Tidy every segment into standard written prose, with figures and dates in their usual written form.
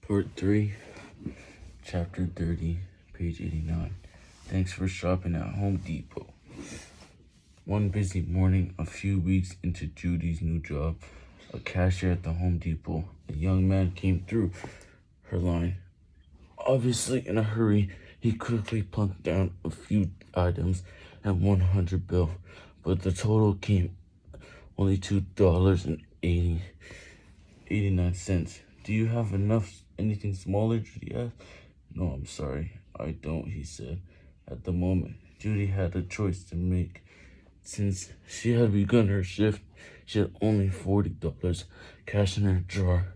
Part 3, Chapter 30, page 89. Thanks for shopping at Home Depot. One busy morning, a few weeks into Judy's new job, a cashier at the Home Depot, a young man came through her line. Obviously in a hurry, he quickly plunked down a few items and 100 bill, but the total came only $2.89. Do you have anything smaller? Judy asked. No, I'm sorry, I don't, he said. At the moment, Judy had a choice to make. Since she had begun her shift, she had only $40 cash in her drawer.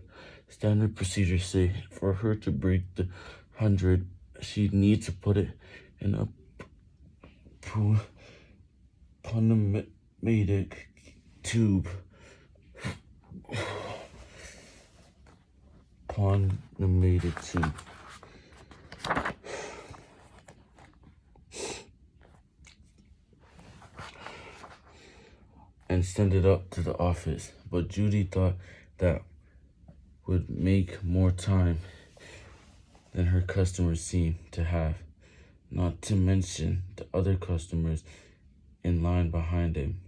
Standard procedure say for her to break the 100, she'd need to put it in a pneumatic tube. And send it up to the office. But Judy thought that would make more time than her customers seemed to have, not to mention the other customers in line behind him.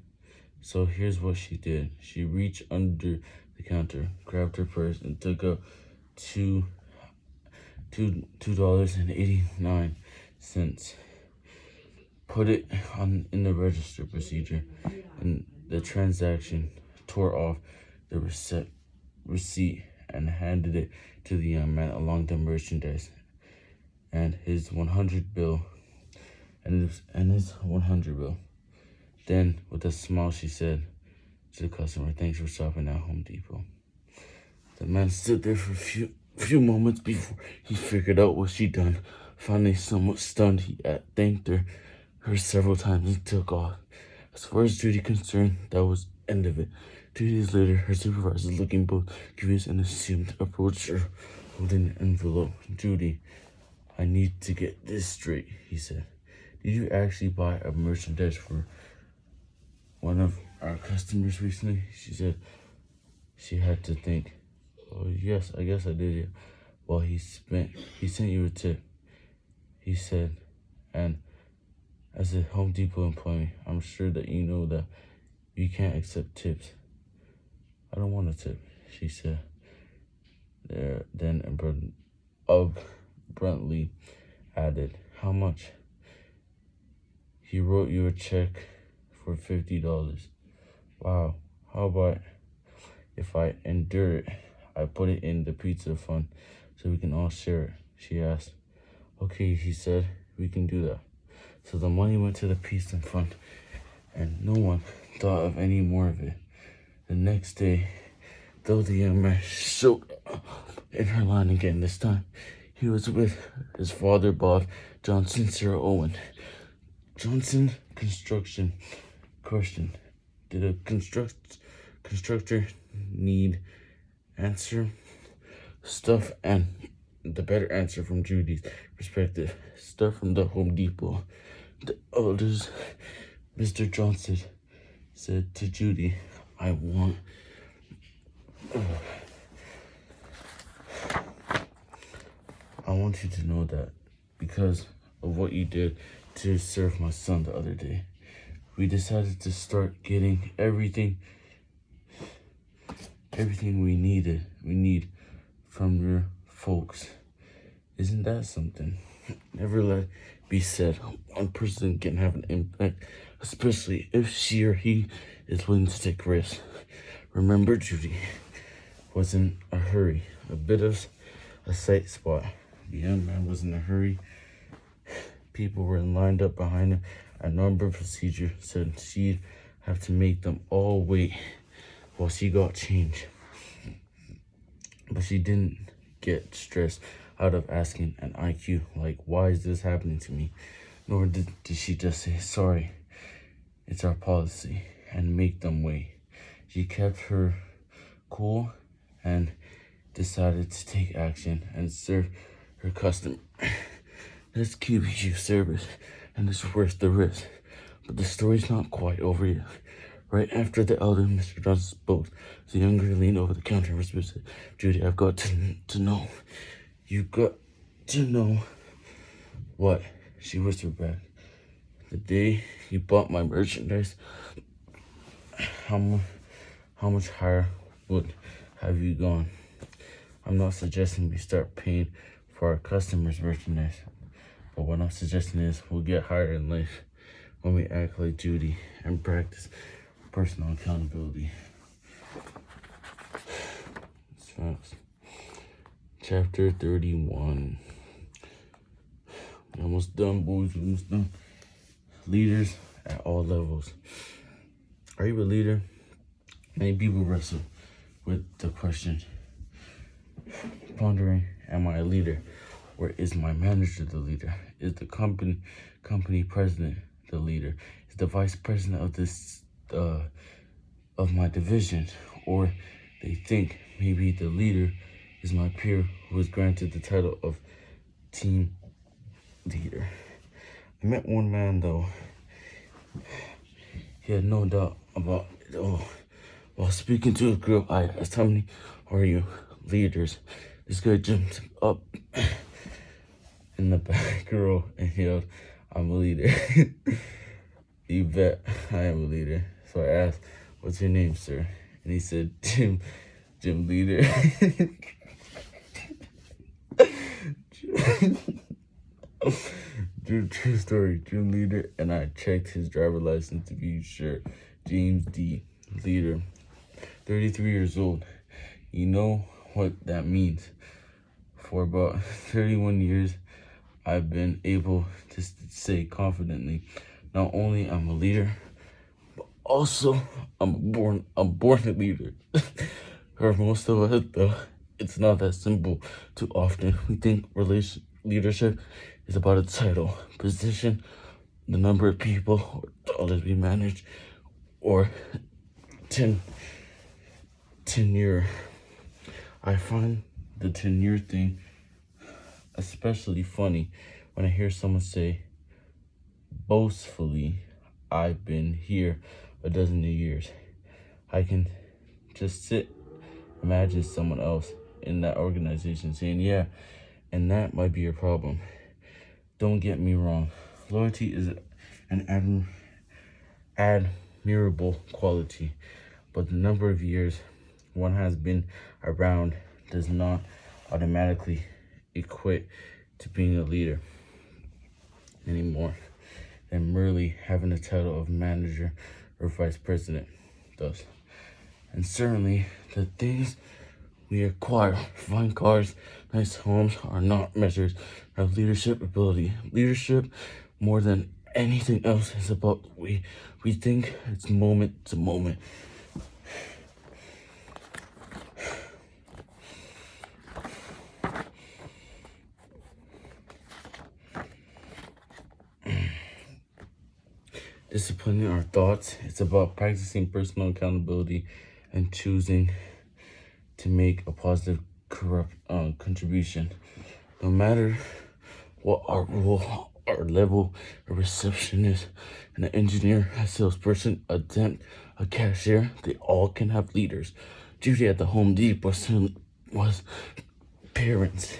So here's what she did. She reached under the counter, grabbed her purse, and took out $2.89. Put it in the register procedure, and the transaction tore off the receipt and handed it to the young man along the merchandise and his 100 bill. Then, with a smile, she said to the customer, "Thanks for shopping at Home Depot." The man stood there for a few moments before he figured out what she'd done. Finally, somewhat stunned, he thanked her several times and took off. As far as Judy concerned, that was the end of it. 2 days later, her supervisor, looking both curious and assumed, approached her holding an envelope. "Judy, I need to get this straight," he said. "Did you actually buy a merchandise for one of our customers recently?" She said. She had to think. "Oh, yes, I guess I did, yeah." "Well, he sent you a tip," he said. "And as a Home Depot employee, I'm sure that you know that you can't accept tips." "I don't want a tip," she said. Then abruptly added, "How much?" "He wrote you a check for $50. "Wow, how about if I endure it, I put it in the pizza fund so we can all share it?" she asked. "Okay," he said, "we can do that." So the money went to the pizza fund, and no one thought of any more of it. The next day, though, the young man showed up in her line again. This time, he was with his father, Bob Johnson, Sarah Owen. Johnson Construction. Question: did a constructor need answer stuff? And the better answer from Judy's perspective: stuff from the Home Depot. The elders, Mr. Johnson, said to Judy, I want you to know that because of what you did to serve my son the other day, we decided to start getting everything we need from your folks. Isn't that something? Never let it be said one person can have an impact, especially if she or he is willing to take risks. Remember, Judy was in a hurry, a bit of a sight spot. The young man was in a hurry. People were lined up behind him. A number of procedure said she'd have to make them all wait while she got change. But she didn't get stressed out of asking an IQ like, why is this happening to me? Nor did she just say, sorry, it's our policy, and make them wait. She kept her cool and decided to take action and serve her customer. This QBQ service, and it's worth the risk. But the story's not quite over yet. Right after the elder Mr. Johnson spoke, the younger leaned over the counter and whispered, "Judy, I've got to know. You got to know what, she whispered back. The day you bought my merchandise, how much higher would have you gone? I'm not suggesting we start paying for our customers' merchandise, but what I'm suggesting is we'll get higher in life when we act like Judy and practice personal accountability. It's facts. Chapter 31. We're almost done, boys. We're almost done. Leaders at all levels. Are you a leader? Many people wrestle with the question, pondering, am I a leader? Or is my manager the leader? Is the company president the leader? Is the vice president of this of my division? Or they think maybe the leader is my peer who was granted the title of team leader. I met one man though. He had no doubt about it all. While speaking to a group, I asked how many are you leaders? This guy jumped up in the back row and yelled, I'm a leader. You bet I am a leader. So I asked, what's your name, sir? And he said, Jim Leader. True story, Jim Leader, and I checked his driver license to be sure. James D. Leader, 33 years old. You know what that means. For about 31 years, I've been able to say confidently, not only I'm a leader, but also I'm born a leader. For most of us, though, it's not that simple. Too often, we think leadership is about a title, position, the number of people or dollars we manage, or tenure. I find the tenure thing especially funny when I hear someone say boastfully, I've been here a dozen years. I can just imagine someone else in that organization saying, yeah, and that might be your problem. Don't get me wrong. Loyalty is an admirable quality, but the number of years one has been around does not automatically equate to being a leader anymore than merely having the title of manager or vice president does. And certainly the things we acquire, fine cars, nice homes, are not measures of leadership ability. Leadership, more than anything else, is about we think it's moment to moment. Disciplining our thoughts. It's about practicing personal accountability and choosing to make a positive contribution. No matter what our role, our level, a receptionist, an engineer, a salesperson, a temp, a cashier, they all can have leaders. Judy at the Home Depot was parents.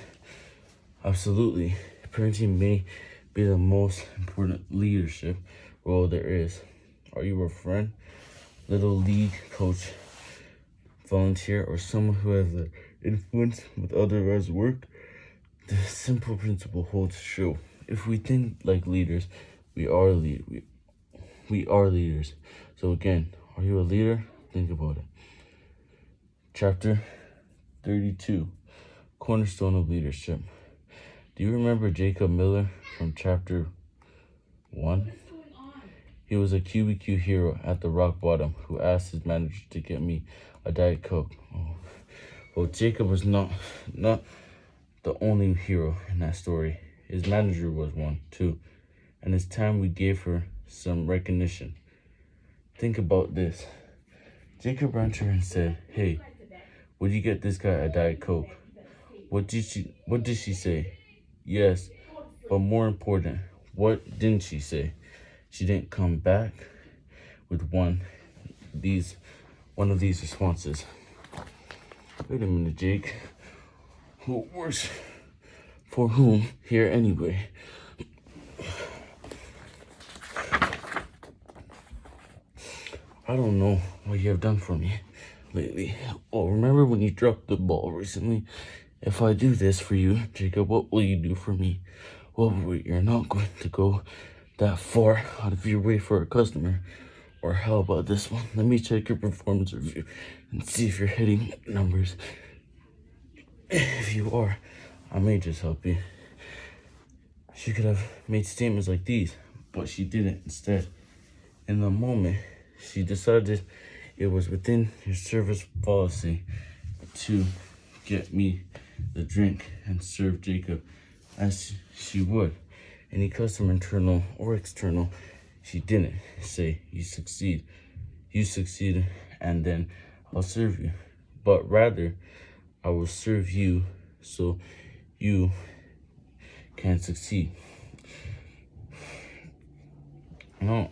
Absolutely. Parenting may be the most important leadership role there is. Are you a friend, little league coach, volunteer, or someone who has an influence with others' work? The simple principle holds true. If we think like leaders, we are leaders. So again, are you a leader? Think about it. Chapter 32, Cornerstone of Leadership. Do you remember Jacob Miller from chapter 1? He was a QBQ hero at the rock bottom who asked his manager to get me a Diet Coke. Oh. Well, Jacob was not the only hero in that story. His manager was one, too. And it's time we gave her some recognition. Think about this. Jacob ran to her and said, hey, would you get this guy a Diet Coke? What did she say? Yes, but more important, what didn't she say? She didn't come back with one of these responses. Wait a minute, Jake. What works for whom here anyway. I don't know what you have done for me lately. Oh, remember when you dropped the ball recently? If I do this for you, Jacob, what will you do for me? Well, you're not going to go that far out of your way for a customer. Or how about this one? Let me check your performance review and see if you're hitting numbers. If you are, I may just help you. She could have made statements like these, but she didn't. Instead, in the moment, she decided it was within your service policy to get me the drink and serve Jacob as she would any customer, internal or external. She didn't say you succeeded, and then I'll serve you, but rather I will serve you so you can succeed. No,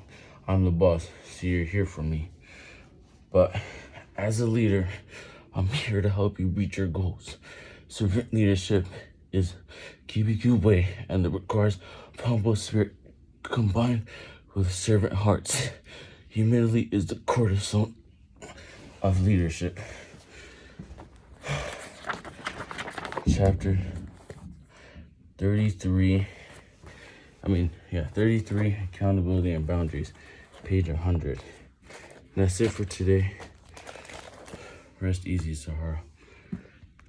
I'm the boss, so you're here for me. But as a leader, I'm here to help you reach your goals. Servant leadership is QBQ way, and it requires humble spirit combined with servant hearts. Humility is the cornerstone of leadership. Chapter 33. 33, accountability and boundaries, page 100. And that's it for today. Rest easy, Sahara.